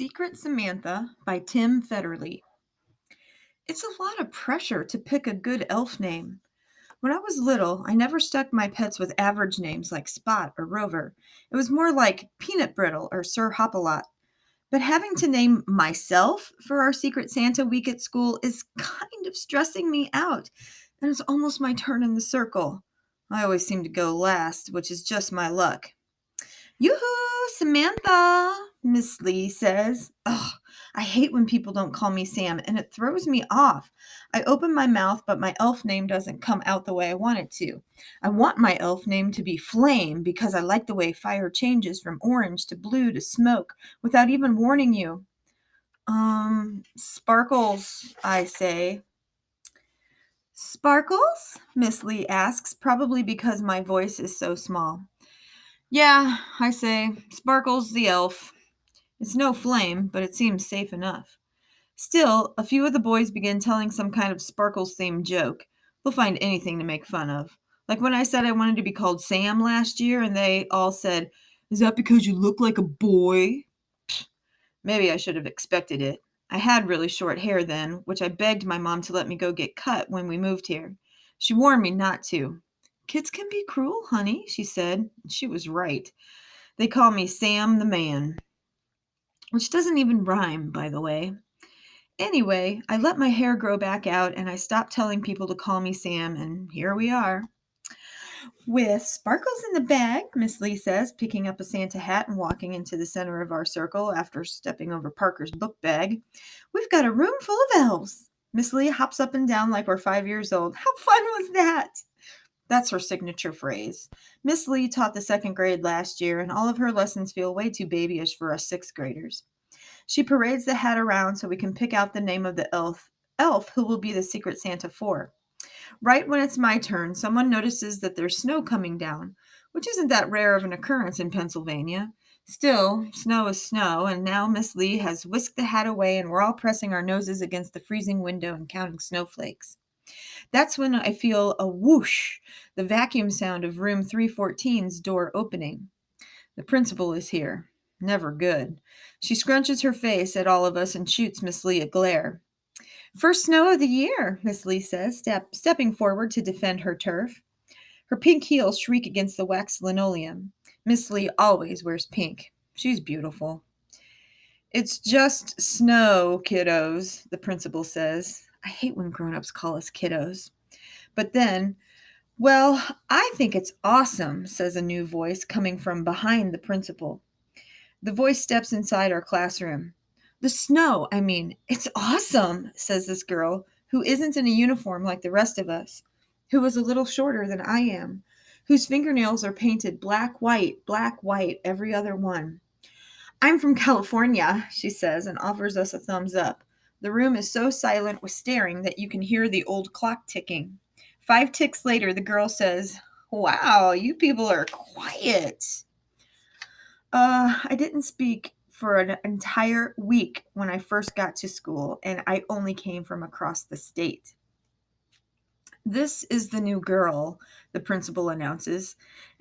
Secret Samantha by Tim Federle. It's a lot of pressure to pick a good elf name. When I was little, I never stuck my pets with average names like Spot or Rover. It was more like Peanut Brittle or Sir Hop-a-Lot. But having to name myself for our Secret Santa week at school is kind of stressing me out, and it's almost my turn in the circle. I always seem to go last, which is just my luck. Yoo-hoo, Samantha, Miss Lee says. Ugh, I hate when people don't call me Sam, and it throws me off. I open my mouth, but my elf name doesn't come out the way I want it to. I want my elf name to be Flame because I like the way fire changes from orange to blue to smoke without even warning you. Sparkles, I say. Sparkles? Miss Lee asks, probably because my voice is so small. Yeah, I say, Sparkles the elf. It's no flame, but it seems safe enough. Still, a few of the boys begin telling some kind of Sparkles-themed joke. They'll find anything to make fun of. Like when I said I wanted to be called Sam last year, and they all said, "Is that because you look like a boy?" Maybe I should have expected it. I had really short hair then, which I begged my mom to let me go get cut when we moved here. She warned me not to. "Kids can be cruel, honey," she said. She was right. They call me Sam the Man, which doesn't even rhyme, by the way. Anyway, I let my hair grow back out and I stopped telling people to call me Sam, and here we are. With Sparkles in the bag, Miss Lee says, picking up a Santa hat and walking into the center of our circle after stepping over Parker's book bag. We've got a room full of elves. Miss Lee hops up and down like we're 5 years old. How fun was that? That's her signature phrase. Miss Lee taught the second grade last year, and all of her lessons feel way too babyish for us sixth graders. She parades the hat around so we can pick out the name of the elf who will be the Secret Santa for. Right when it's my turn, someone notices that there's snow coming down, which isn't that rare of an occurrence in Pennsylvania. Still, snow is snow, and now Miss Lee has whisked the hat away and we're all pressing our noses against the freezing window and counting snowflakes. That's when I feel a whoosh, the vacuum sound of room 314's door opening. The principal is here. Never good. She scrunches her face at all of us and shoots Miss Lee a glare. "First snow of the year," Miss Lee says, stepping forward to defend her turf. Her pink heels shriek against the waxed linoleum. Miss Lee always wears pink. She's beautiful. "It's just snow, kiddos," the principal says. I hate when grown-ups call us kiddos. But then, "Well, I think it's awesome," says a new voice coming from behind the principal. The voice steps inside our classroom. "The snow, I mean, it's awesome," says this girl, who isn't in a uniform like the rest of us, who is a little shorter than I am, whose fingernails are painted black, white, every other one. "I'm from California," she says, and offers us a thumbs up. The room is so silent with staring that you can hear the old clock ticking. 5 ticks later, the girl says, "Wow, you people are quiet." I didn't speak for an entire week when I first got to school, and I only came from across the state. "This is the new girl," the principal announces.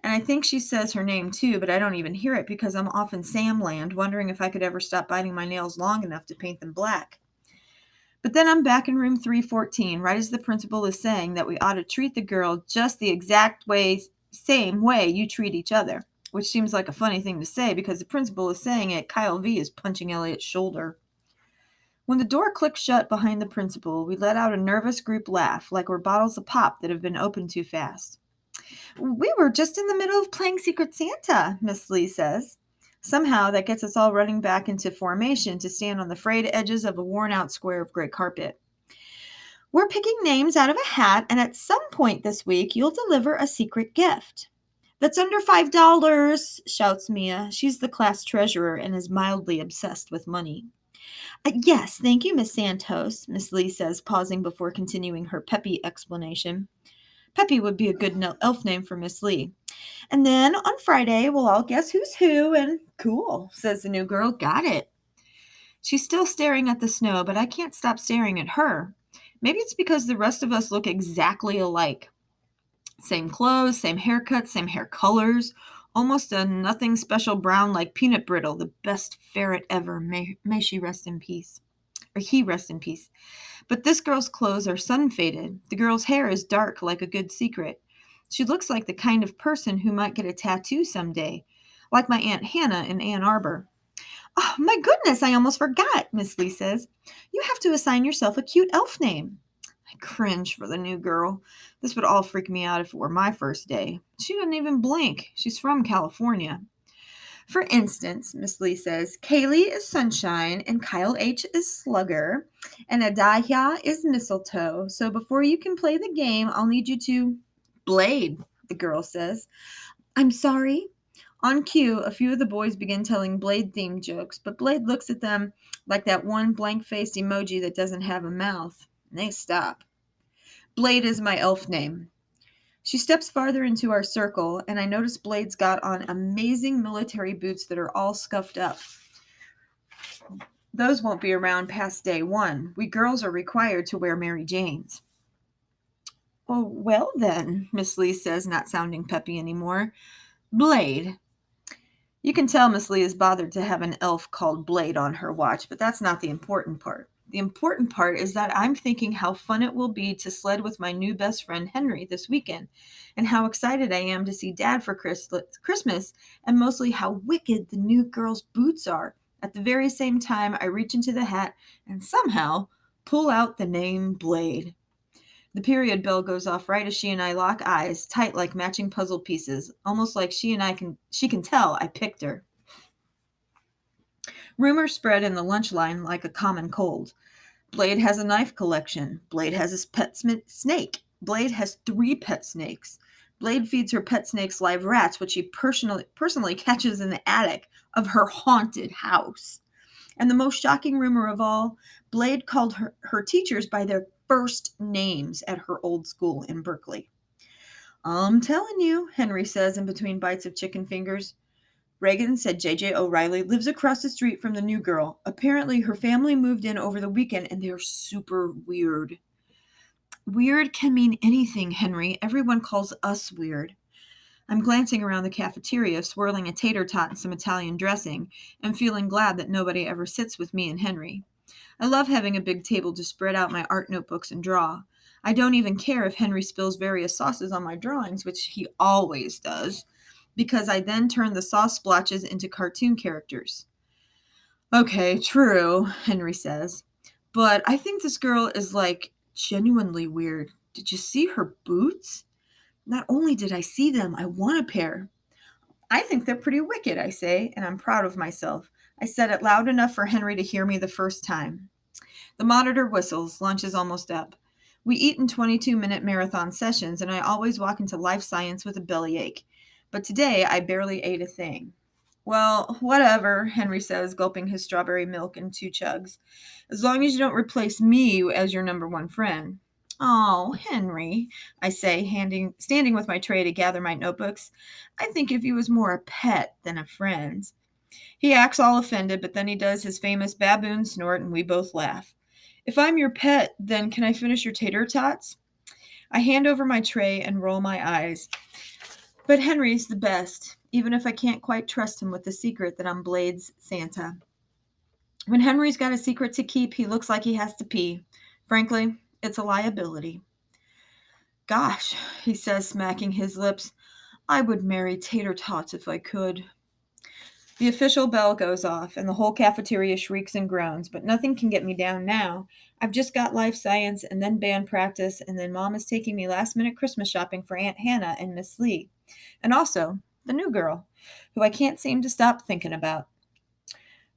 And I think she says her name too, but I don't even hear it because I'm off in Samland wondering if I could ever stop biting my nails long enough to paint them black. But then I'm back in room 314, right as the principal is saying that we ought to treat the girl just the exact same way you treat each other, which seems like a funny thing to say because the principal is saying it. Kyle V is punching Elliot's shoulder. When the door clicks shut behind the principal, we let out a nervous group laugh, like we're bottles of pop that have been opened too fast. "We were just in the middle of playing Secret Santa," Miss Lee says. Somehow that gets us all running back into formation to stand on the frayed edges of a worn-out square of gray carpet. "We're picking names out of a hat, and at some point this week, you'll deliver a secret gift." "That's under $5, shouts Mia. She's the class treasurer and is mildly obsessed with money. Yes, thank you, Miss Santos," Miss Lee says, pausing before continuing her peppy explanation. Peppy would be a good elf name for Miss Lee. "And then on Friday, we'll all guess who's who, and cool," says the new girl. "Got it." She's still staring at the snow, but I can't stop staring at her. Maybe it's because the rest of us look exactly alike. Same clothes, same haircuts, same hair colors, Almost a nothing special brown like peanut brittle, the best ferret ever. May she rest in peace. Or he rest in peace. But this girl's clothes are sun-faded. The girl's hair is dark like a good secret. She looks like the kind of person who might get a tattoo someday, like my Aunt Hannah in Ann Arbor. Oh, my goodness, I almost forgot, Miss Lee says. You have to assign yourself a cute elf name. I cringe for the new girl. This would all freak me out if it were my first day. She doesn't even blink. She's from California. For instance, Miss Lee says, Kaylee is sunshine and Kyle H is slugger and Adahya is mistletoe. So before you can play the game, I'll need you to blade, the girl says. I'm sorry. On cue, a few of the boys begin telling Blade-themed jokes, but Blade looks at them like that one blank-faced emoji that doesn't have a mouth, and they stop. Blade is my elf name. She steps farther into our circle, and I notice Blade's got on amazing military boots that are all scuffed up. Those won't be around past day one. We girls are required to wear Mary Janes. Oh, well then, Miss Lee says, not sounding peppy anymore. Blade. You can tell Miss Lee is bothered to have an elf called Blade on her watch, but that's not the important part. The important part is that I'm thinking how fun it will be to sled with my new best friend Henry this weekend, and how excited I am to see Dad for Christmas, and mostly how wicked the new girl's boots are. At the very same time, I reach into the hat and somehow pull out the name Blade. The period bell goes off right as she and I lock eyes, tight like matching puzzle pieces, almost like she can tell I picked her. Rumors spread in the lunch line like a common cold. Blade has a knife collection. Blade has his pet snake. Blade has 3 pet snakes. Blade feeds her pet snakes live rats, which she personally catches in the attic of her haunted house. And the most shocking rumor of all, Blade called her teachers by their first names at her old school in Berkeley. I'm telling you, Henry says in between bites of chicken fingers. Reagan said J.J. O'Reilly lives across the street from the new girl. Apparently, her family moved in over the weekend, and they're super weird. Weird can mean anything, Henry. Everyone calls us weird. I'm glancing around the cafeteria, swirling a tater tot and some Italian dressing, and feeling glad that nobody ever sits with me and Henry. I love having a big table to spread out my art notebooks and draw. I don't even care if Henry spills various sauces on my drawings, which he always does, because I then turn the sauce splotches into cartoon characters. Okay, true, Henry says. But I think this girl is like genuinely weird. Did you see her boots? Not only did I see them, I want a pair. I think they're pretty wicked, I say, and I'm proud of myself. I said it loud enough for Henry to hear me the first time. The monitor whistles. Lunch is almost up. We eat in 22-minute marathon sessions, and I always walk into life science with a bellyache. But today, I barely ate a thing. Well, whatever, Henry says, gulping his strawberry milk in 2 chugs. As long as you don't replace me as your number 1 friend. Oh, Henry, I say, standing with my tray to gather my notebooks. I think of you as more a pet than a friend. He acts all offended, but then he does his famous baboon snort, and we both laugh. If I'm your pet, then can I finish your tater tots? I hand over my tray and roll my eyes. But Henry's the best, even if I can't quite trust him with the secret that I'm Blade's Santa. When Henry's got a secret to keep, he looks like he has to pee. Frankly, it's a liability. Gosh, he says, smacking his lips, I would marry tater tots if I could. The official bell goes off, and the whole cafeteria shrieks and groans, but nothing can get me down now. I've just got life science, and then band practice, and then Mom is taking me last-minute Christmas shopping for Aunt Hannah and Miss Lee. And also, the new girl, who I can't seem to stop thinking about.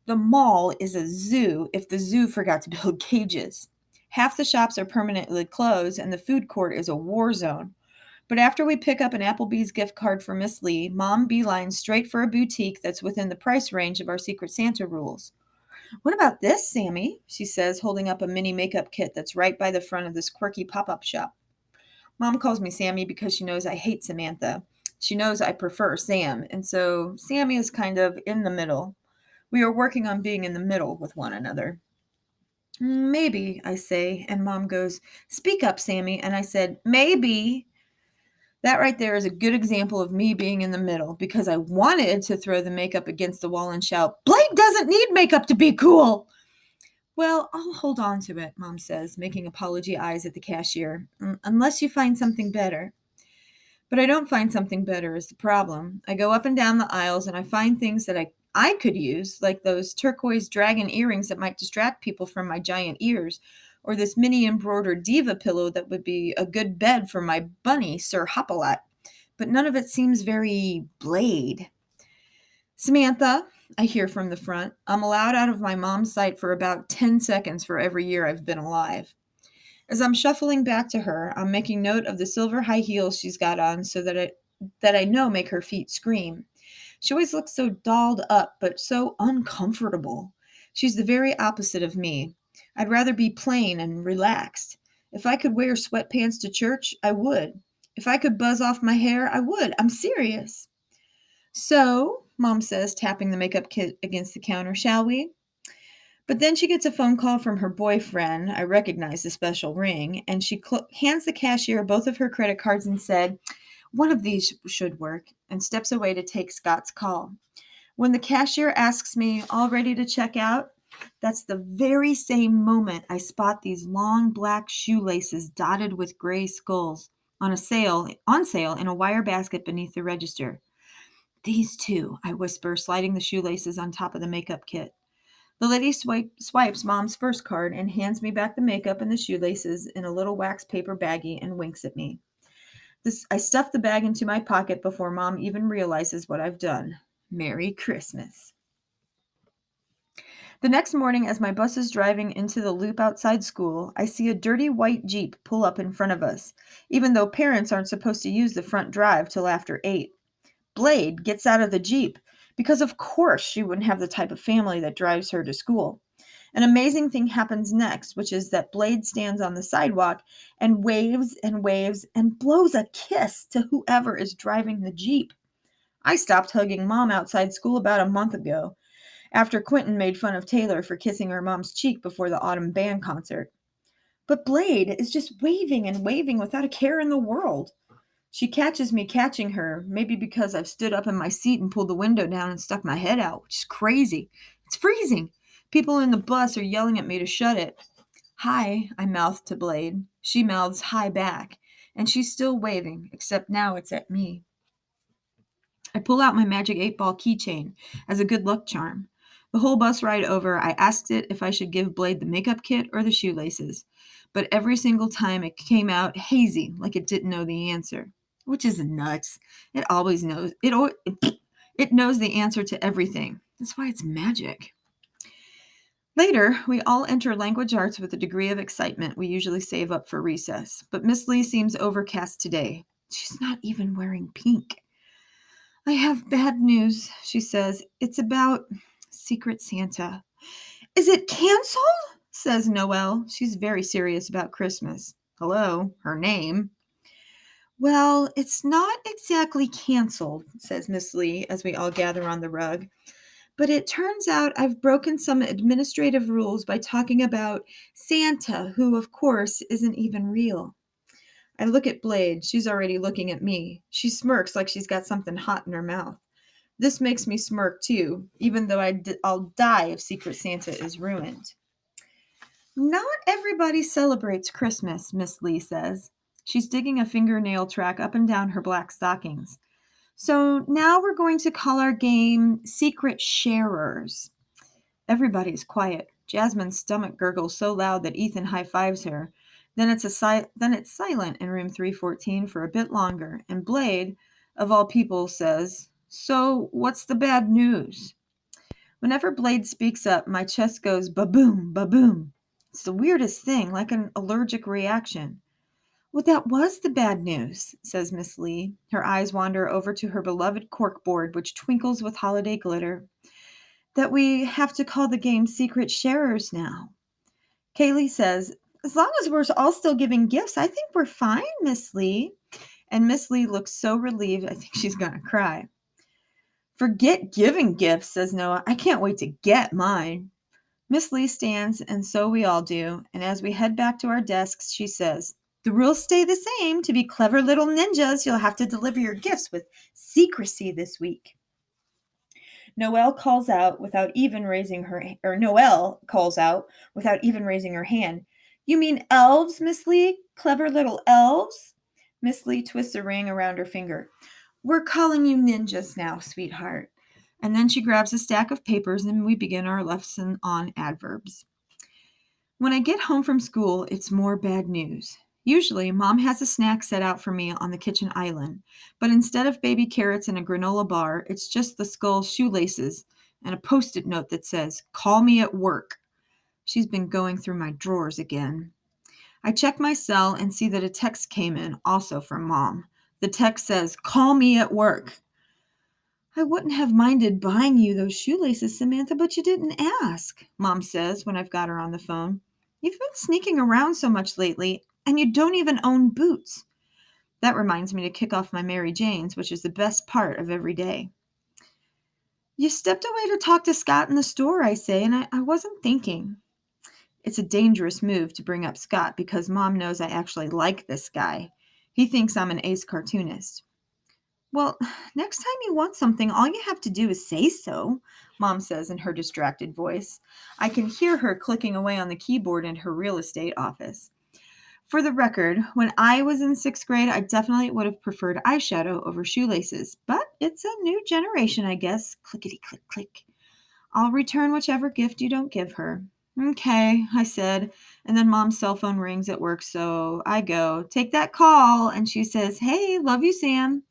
The mall is a zoo if the zoo forgot to build cages. Half the shops are permanently closed, and the food court is a war zone. But after we pick up an Applebee's gift card for Miss Lee, Mom beelines straight for a boutique that's within the price range of our Secret Santa rules. What about this, Sammy? She says, holding up a mini makeup kit that's right by the front of this quirky pop-up shop. Mom calls me Sammy because she knows I hate Samantha. She knows I prefer Sam, and so Sammy is kind of in the middle. We are working on being in the middle with one another. Maybe, I say, and Mom goes, Speak up, Sammy, and I said, maybe. That right there is a good example of me being in the middle because I wanted to throw the makeup against the wall and shout, Blake doesn't need makeup to be cool. Well, I'll hold on to it, Mom says, making apology eyes at the cashier, unless you find something better. But I don't find something better is the problem. I go up and down the aisles and I find things that I could use, like those turquoise dragon earrings that might distract people from my giant ears, or this mini embroidered diva pillow that would be a good bed for my bunny, Sir Hopalot. But none of it seems very Blade. Samantha, I hear from the front. I'm allowed out of my mom's sight for about 10 seconds for every year I've been alive. As I'm shuffling back to her, I'm making note of the silver high heels she's got on so that I know make her feet scream. She always looks so dolled up, but so uncomfortable. She's the very opposite of me. I'd rather be plain and relaxed. If I could wear sweatpants to church, I would. If I could buzz off my hair, I would. I'm serious. So, Mom says, tapping the makeup kit against the counter, shall we? But then she gets a phone call from her boyfriend. I recognize the special ring, and she hands the cashier both of her credit cards and said, one of these should work, and steps away to take Scott's call. When the cashier asks me, all ready to check out, that's the very same moment I spot these long black shoelaces dotted with gray skulls on sale in a wire basket beneath the register. These two, I whisper, sliding the shoelaces on top of the makeup kit. The lady swipes Mom's first card and hands me back the makeup and the shoelaces in a little wax paper baggie and winks at me. I stuff the bag into my pocket before Mom even realizes what I've done. Merry Christmas. The next morning, as my bus is driving into the loop outside school, I see a dirty white Jeep pull up in front of us, even though parents aren't supposed to use the front drive till after 8. Blade gets out of the Jeep because, of course, she wouldn't have the type of family that drives her to school. An amazing thing happens next, which is that Blade stands on the sidewalk and waves and blows a kiss to whoever is driving the Jeep. I stopped hugging Mom outside school about a month ago, after Quentin made fun of Taylor for kissing her mom's cheek before the autumn band concert. But Blade is just waving and waving without a care in the world. She catches me catching her, maybe because I've stood up in my seat and pulled the window down and stuck my head out, which is crazy. It's freezing. People in the bus are yelling at me to shut it. Hi, I mouth to Blade. She mouths hi back, and she's still waving, except now it's at me. I pull out my magic 8-ball keychain as a good luck charm. The whole bus ride over, I asked it if I should give Blade the makeup kit or the shoelaces, but every single time it came out hazy, like it didn't know the answer, which is nuts. It always knows. It knows the answer to everything. That's why it's magic. Later, we all enter language arts with a degree of excitement we usually save up for recess, but Miss Lee seems overcast today. She's not even wearing pink. I have bad news, she says. It's about Secret Santa. Is it canceled? Says Noelle. She's very serious about Christmas. Hello, her name. Well, it's not exactly canceled, says Miss Lee as we all gather on the rug. But it turns out I've broken some administrative rules by talking about Santa, who, of course, isn't even real. I look at Blade. She's already looking at me. She smirks like she's got something hot in her mouth. This makes me smirk too, even though I'll die if Secret Santa is ruined. Not everybody celebrates Christmas, Miss Lee says. She's digging a fingernail track up and down her black stockings. So now we're going to call our game Secret Sharers. Everybody's quiet. Jasmine's stomach gurgles so loud that Ethan high-fives her. Then it's silent in room 314 for a bit longer, and Blade, of all people, says, So, what's the bad news? Whenever Blade speaks up, my chest goes ba-boom, ba-boom. It's the weirdest thing, like an allergic reaction. Well, that was the bad news, says Miss Lee. Her eyes wander over to her beloved corkboard, which twinkles with holiday glitter. That we have to call the game Secret Sharers now. Kaylee says, as long as we're all still giving gifts, I think we're fine, Miss Lee. And Miss Lee looks so relieved, I think she's going to cry. Forget giving gifts, says Noah. I can't wait to get mine. Miss Lee stands, and so we all do, and as we head back to our desks, she says, The rules stay the same. To be clever little ninjas, you'll have to deliver your gifts with secrecy this week. Noelle calls out without even raising her or Noelle calls out without even raising her hand. You mean elves, Miss Lee? Clever little elves? Miss Lee twists a ring around her finger. We're calling you ninjas now, sweetheart. And then she grabs a stack of papers and we begin our lesson on adverbs. When I get home from school, it's more bad news. Usually, Mom has a snack set out for me on the kitchen island, but instead of baby carrots and a granola bar, it's just the skull shoelaces and a post it note that says, Call me at work. She's been going through my drawers again. I check my cell and see that a text came in, also from Mom. The text says, Call me at work. I wouldn't have minded buying you those shoelaces, Samantha, but you didn't ask, Mom says when I've got her on the phone. You've been sneaking around so much lately, and you don't even own boots. That reminds me to kick off my Mary Janes, which is the best part of every day. You stepped away to talk to Scott in the store, I say, and I wasn't thinking. It's a dangerous move to bring up Scott because Mom knows I actually like this guy. He thinks I'm an ace cartoonist. Well, next time you want something, all you have to do is say so, Mom says in her distracted voice. I can hear her clicking away on the keyboard in her real estate office. For the record, when I was in 6th grade, I definitely would have preferred eyeshadow over shoelaces, but it's a new generation, I guess. Clickety click click. I'll return whichever gift you don't give her. Okay, I said, and then Mom's cell phone rings at work, so I go, take that call, and she says, hey, love you, Sam.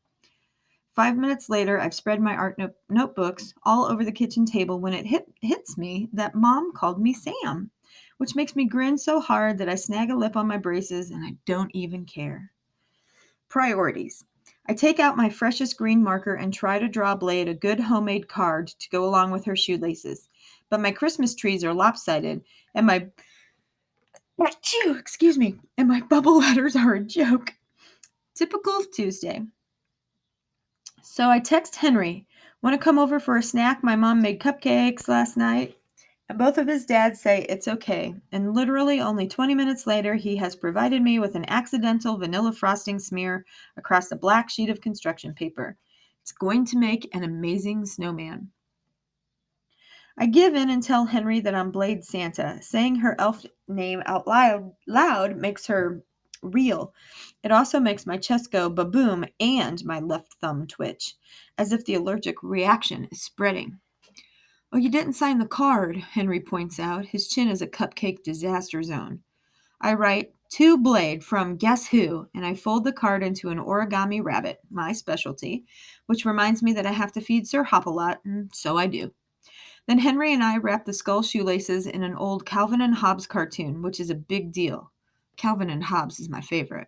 5 minutes later, I've spread my art notebooks all over the kitchen table when it hits me that Mom called me Sam, which makes me grin so hard that I snag a lip on my braces and I don't even care. Priorities. I take out my freshest green marker and try to draw Blade a good homemade card to go along with her shoelaces. But my Christmas trees are lopsided and my bubble letters are a joke. Typical Tuesday. So I text Henry, want to come over for a snack? My mom made cupcakes last night. And both of his dads say it's okay. And literally only 20 minutes later, he has provided me with an accidental vanilla frosting smear across a black sheet of construction paper. It's going to make an amazing snowman. I give in and tell Henry that I'm Blade Santa. Saying her elf name out loud makes her real. It also makes my chest go ba-boom and my left thumb twitch, as if the allergic reaction is spreading. Oh, you didn't sign the card, Henry points out. His chin is a cupcake disaster zone. I write, to Blade from Guess Who, and I fold the card into an origami rabbit, my specialty, which reminds me that I have to feed Sir Hop-a-Lot, and so I do. Then Henry and I wrap the skull shoelaces in an old Calvin and Hobbes cartoon, which is a big deal. Calvin and Hobbes is my favorite.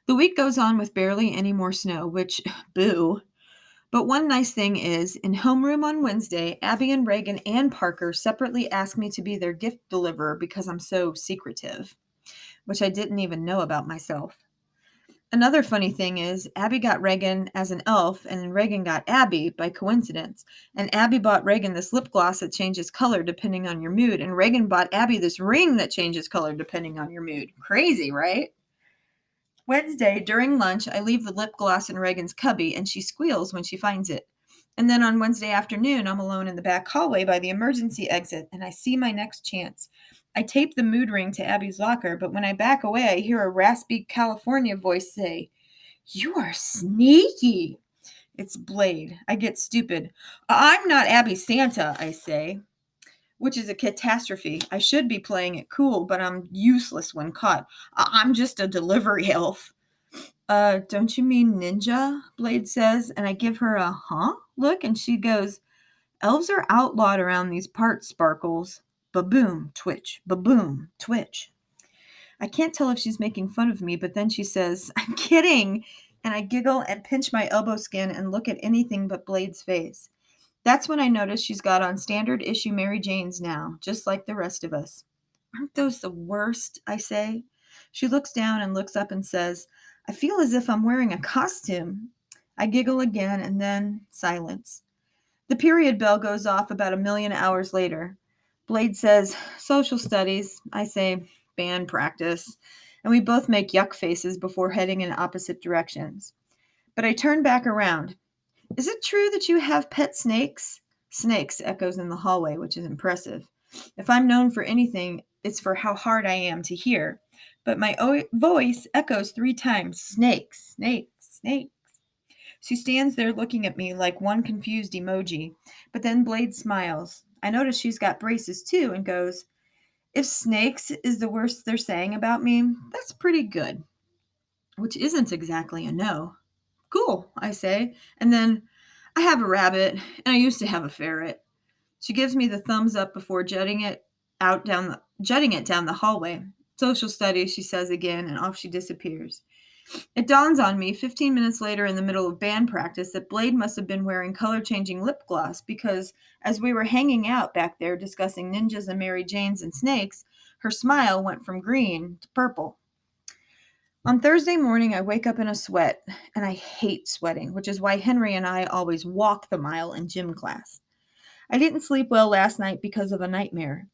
The week goes on with barely any more snow, which, boo. But one nice thing is, in homeroom on Wednesday, Abby and Reagan and Parker separately asked me to be their gift deliverer because I'm so secretive, which I didn't even know about myself. Another funny thing is, Abby got Reagan as an elf, and Reagan got Abby by coincidence. And Abby bought Reagan this lip gloss that changes color depending on your mood, and Reagan bought Abby this ring that changes color depending on your mood. Crazy, right? Wednesday, during lunch, I leave the lip gloss in Reagan's cubby, and she squeals when she finds it. And then on Wednesday afternoon, I'm alone in the back hallway by the emergency exit, and I see my next chance. I tape the mood ring to Abby's locker, but when I back away, I hear a raspy California voice say, "You are sneaky." It's Blade. I get stupid. "I'm not Abby Santa," I say, which is a catastrophe. I should be playing it cool, but I'm useless when caught. I'm just a delivery elf. Don't you mean ninja? Blade says, and I give her a huh look, and she goes, elves are outlawed around these parts, Sparkles. Ba-boom, twitch, ba-boom, twitch. I can't tell if she's making fun of me, but then she says, I'm kidding. And I giggle and pinch my elbow skin and look at anything but Blade's face. That's when I notice she's got on standard issue Mary Janes now, just like the rest of us. Aren't those the worst? I say. She looks down and looks up and says, I feel as if I'm wearing a costume. I giggle again and then silence. The period bell goes off about 1,000,000 hours later. Blade says, social studies. I say, band practice. and we both make yuck faces before heading in opposite directions. But I turn back around. Is it true that you have pet snakes? Snakes echoes in the hallway, which is impressive. If I'm known for anything, it's for how hard I am to hear. But my voice echoes 3 times. Snakes, snakes, snakes. She stands there looking at me like one confused emoji. But then Blade smiles. I notice she's got braces too and goes, if snakes is the worst they're saying about me, that's pretty good. Which isn't exactly a no. Cool, I say. And then, I have a rabbit, and I used to have a ferret. She gives me the thumbs up before jutting it down the hallway. Social studies, she says again, and off she disappears. It dawns on me 15 minutes later in the middle of band practice that Blade must have been wearing color-changing lip gloss because as we were hanging out back there discussing ninjas and Mary Janes and snakes, her smile went from green to purple. On Thursday morning, I wake up in a sweat, and I hate sweating, which is why Henry and I always walk the mile in gym class. I didn't sleep well last night because of a nightmare.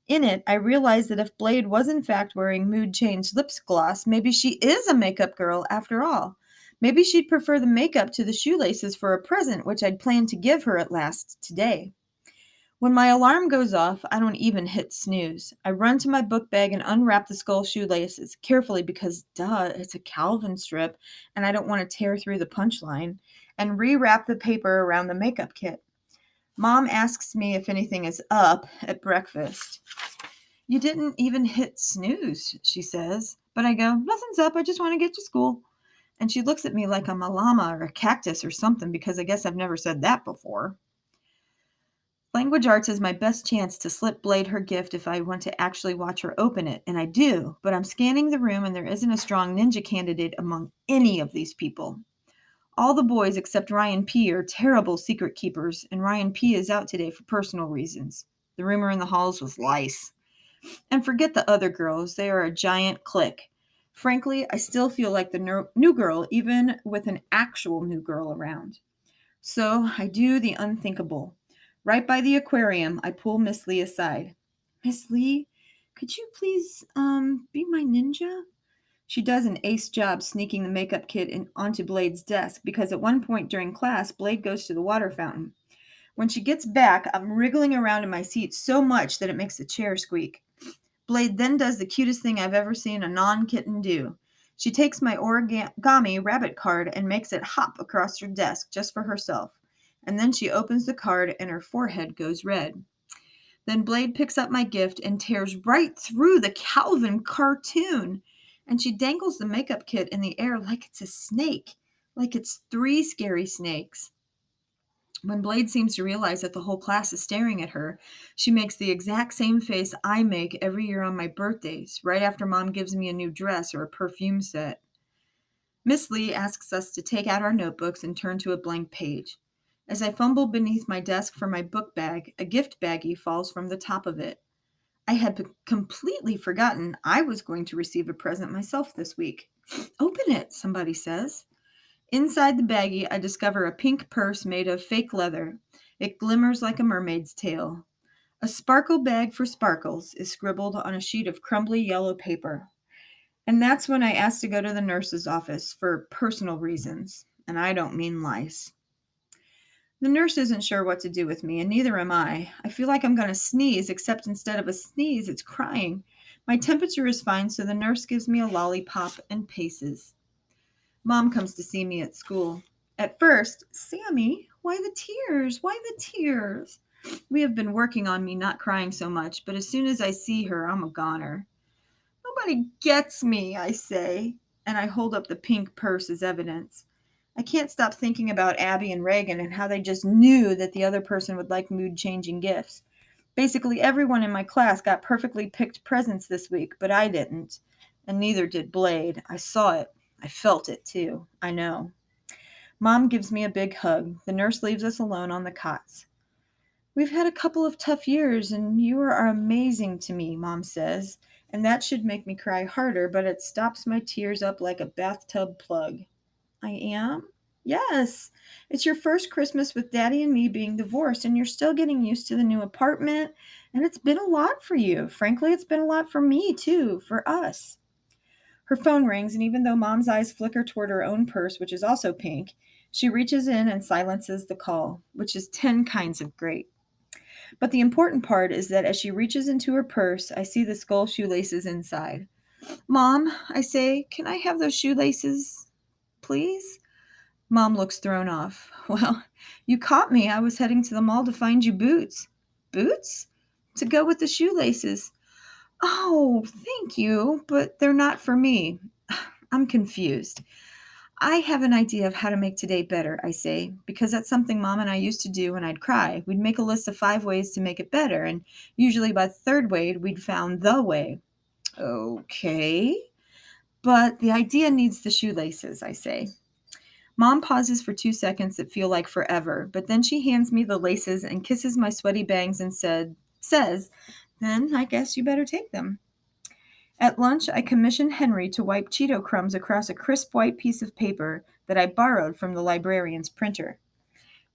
In it, I realized that if Blade was in fact wearing mood change lip gloss, maybe she is a makeup girl after all. Maybe she'd prefer the makeup to the shoelaces for a present, which I'd planned to give her at last today. When my alarm goes off, I don't even hit snooze. I run to my book bag and unwrap the skull shoelaces, carefully because, duh, it's a Calvin strip, and I don't want to tear through the punchline, and rewrap the paper around the makeup kit. Mom asks me if anything is up at breakfast. You didn't even hit snooze, she says. But I go, nothing's up, I just want to get to school. And she looks at me like I'm a llama or a cactus or something because I guess I've never said that before. Language arts is my best chance to slip Blade her gift if I want to actually watch her open it, and I do, but I'm scanning the room and there isn't a strong ninja candidate among any of these people. All the boys except Ryan P. are terrible secret keepers, and Ryan P. is out today for personal reasons. The rumor in the halls was lice. And forget the other girls, they are a giant clique. Frankly, I still feel like the new girl, even with an actual new girl around. So I do the unthinkable. Right by the aquarium, I pull Miss Lee aside. Miss Lee, could you please, be my ninja? She does an ace job sneaking the makeup kit onto Blade's desk because at one point during class, Blade goes to the water fountain. When she gets back, I'm wriggling around in my seat so much that it makes the chair squeak. Blade then does the cutest thing I've ever seen a non-kitten do. She takes my origami rabbit card and makes it hop across her desk just for herself. And then she opens the card and her forehead goes red. Then Blade picks up my gift and tears right through the Calvin cartoon. And she dangles the makeup kit in the air like it's a snake, like it's 3 scary snakes. When Blade seems to realize that the whole class is staring at her, she makes the exact same face I make every year on my birthdays, right after Mom gives me a new dress or a perfume set. Miss Lee asks us to take out our notebooks and turn to a blank page. As I fumble beneath my desk for my book bag, a gift baggie falls from the top of it. I had completely forgotten I was going to receive a present myself this week. Open it, somebody says. Inside the baggie, I discover a pink purse made of fake leather. It glimmers like a mermaid's tail. A sparkle bag for sparkles is scribbled on a sheet of crumbly yellow paper. And that's when I asked to go to the nurse's office for personal reasons, and I don't mean lice. The nurse isn't sure what to do with me, and neither am I. I feel like I'm going to sneeze, except instead of a sneeze, it's crying. My temperature is fine, so the nurse gives me a lollipop and paces. Mom comes to see me at school. At first, Sammy, why the tears? Why the tears? We have been working on me not crying so much, but as soon as I see her, I'm a goner. Nobody gets me, I say, and I hold up the pink purse as evidence. I can't stop thinking about Abby and Reagan and how they just knew that the other person would like mood-changing gifts. Basically, everyone in my class got perfectly picked presents this week, but I didn't. And neither did Blade. I saw it. I felt it, too. I know. Mom gives me a big hug. The nurse leaves us alone on the cots. We've had a couple of tough years, and you are amazing to me, Mom says. And that should make me cry harder, but it stops my tears up like a bathtub plug. I am? Yes. It's your first Christmas with Daddy and me being divorced, and you're still getting used to the new apartment, and it's been a lot for you. Frankly, it's been a lot for me, too, for us. Her phone rings, and even though Mom's eyes flicker toward her own purse, which is also pink, she reaches in and silences the call, which is 10 kinds of great. But the important part is that as she reaches into her purse, I see the skull shoelaces inside. Mom, I say, can I have those shoelaces, please? Mom looks thrown off. Well, you caught me. I was heading to the mall to find you boots. Boots? To go with the shoelaces. Oh, thank you, but they're not for me. I'm confused. I have an idea of how to make today better, I say, because that's something Mom and I used to do when I'd cry. We'd make a list of 5 ways to make it better, and usually by the third way, we'd found the way. Okay, but the idea needs the shoelaces, I say. Mom pauses for 2 seconds that feel like forever, but then she hands me the laces and kisses my sweaty bangs and says, then I guess you better take them. At lunch, I commissioned Henry to wipe Cheeto crumbs across a crisp white piece of paper that I borrowed from the librarian's printer.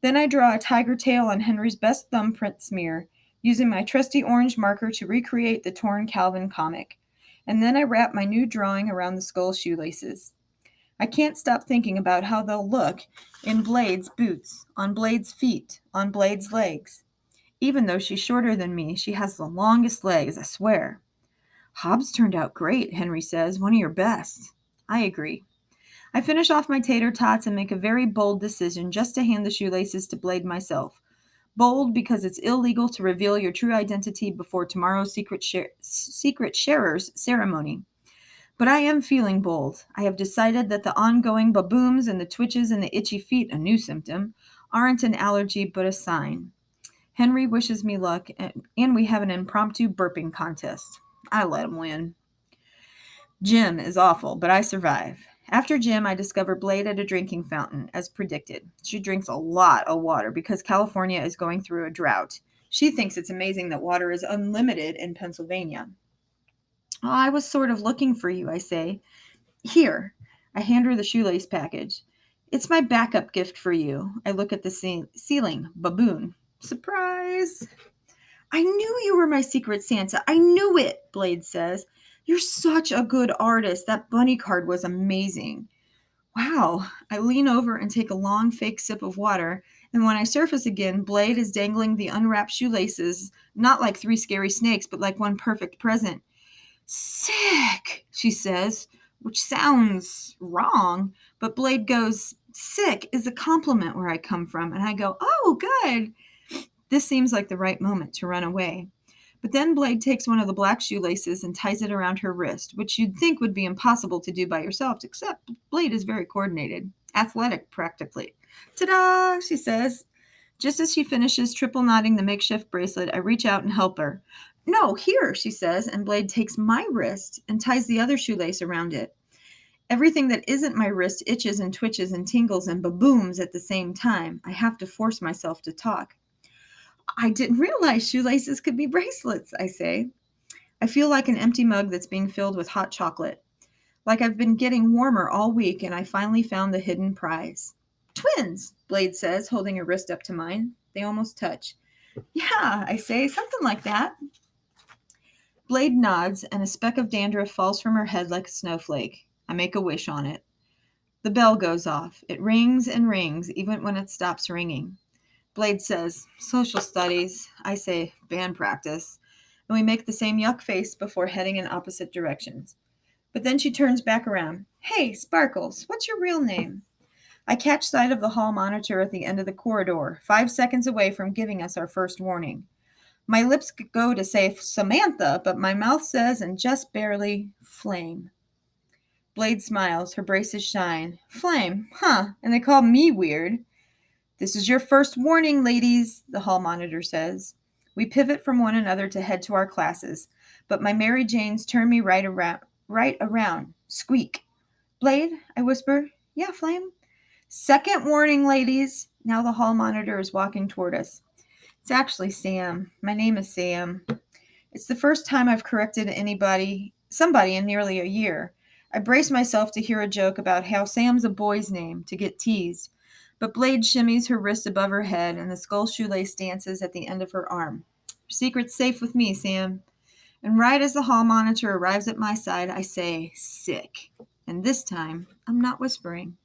Then I draw a tiger tail on Henry's best thumbprint smear, using my trusty orange marker to recreate the torn Calvin comic. And then I wrap my new drawing around the skull shoelaces. I can't stop thinking about how they'll look in Blade's boots, on Blade's feet, on Blade's legs. Even though she's shorter than me, she has the longest legs, I swear. Hobbs turned out great, Henry says, one of your best. I agree. I finish off my tater tots and make a very bold decision just to hand the shoelaces to Blade myself. Bold because it's illegal to reveal your true identity before tomorrow's secret sharer's ceremony. But I am feeling bold. I have decided that the ongoing babooms and the twitches and the itchy feet, a new symptom, aren't an allergy but a sign. Henry wishes me luck, and we have an impromptu burping contest. I let him win. Gym is awful, but I survive. After gym, I discover Blade at a drinking fountain, as predicted. She drinks a lot of water because California is going through a drought. She thinks it's amazing that water is unlimited in Pennsylvania. Oh, I was sort of looking for you, I say. Here. I hand her the shoelace package. It's my backup gift for you. I look at the ceiling. Baboon. Surprise! I knew you were my secret Santa. I knew it, Blade says. You're such a good artist. That bunny card was amazing. Wow. I lean over and take a long fake sip of water, and when I surface again, Blade is dangling the unwrapped shoelaces, not like 3 scary snakes, but like one perfect present. Sick, she says, which sounds wrong, but Blade goes, sick is a compliment where I come from, and I go, oh, good. This seems like the right moment to run away. But then Blade takes one of the black shoelaces and ties it around her wrist, which you'd think would be impossible to do by yourself, except Blade is very coordinated, athletic practically. Ta-da, she says. Just as she finishes triple knotting the makeshift bracelet, I reach out and help her. No, here, she says, and Blade takes my wrist and ties the other shoelace around it. Everything that isn't my wrist itches and twitches and tingles and babooms at the same time. I have to force myself to talk. I didn't realize shoelaces could be bracelets, I say. I feel like an empty mug that's being filled with hot chocolate. Like I've been getting warmer all week and I finally found the hidden prize. Twins, Blade says, holding her wrist up to mine. They almost touch. Yeah, I say, something like that. Blade nods and a speck of dandruff falls from her head like a snowflake. I make a wish on it. The bell goes off. It rings and rings, even when it stops ringing. Blade says, social studies. I say, band practice. And we make the same yuck face before heading in opposite directions. But then she turns back around. Hey, Sparkles, what's your real name? I catch sight of the hall monitor at the end of the corridor, 5 seconds away from giving us our first warning. My lips go to say Samantha, but my mouth says, and just barely, Flame. Blade smiles. Her braces shine. Flame, huh, and they call me weird. This is your first warning, ladies, the hall monitor says. We pivot from one another to head to our classes, but my Mary Janes turn me right around. Squeak. Blade, I whisper. Yeah, Flame? Second warning, ladies. Now the hall monitor is walking toward us. It's actually Sam. My name is Sam. It's the first time I've corrected somebody in nearly a year. I brace myself to hear a joke about how Sam's a boy's name, to get teased. But Blade shimmies her wrist above her head, and the skull shoelace dances at the end of her arm. Your secret's safe with me, Sam. And right as the hall monitor arrives at my side, I say, sick. And this time, I'm not whispering.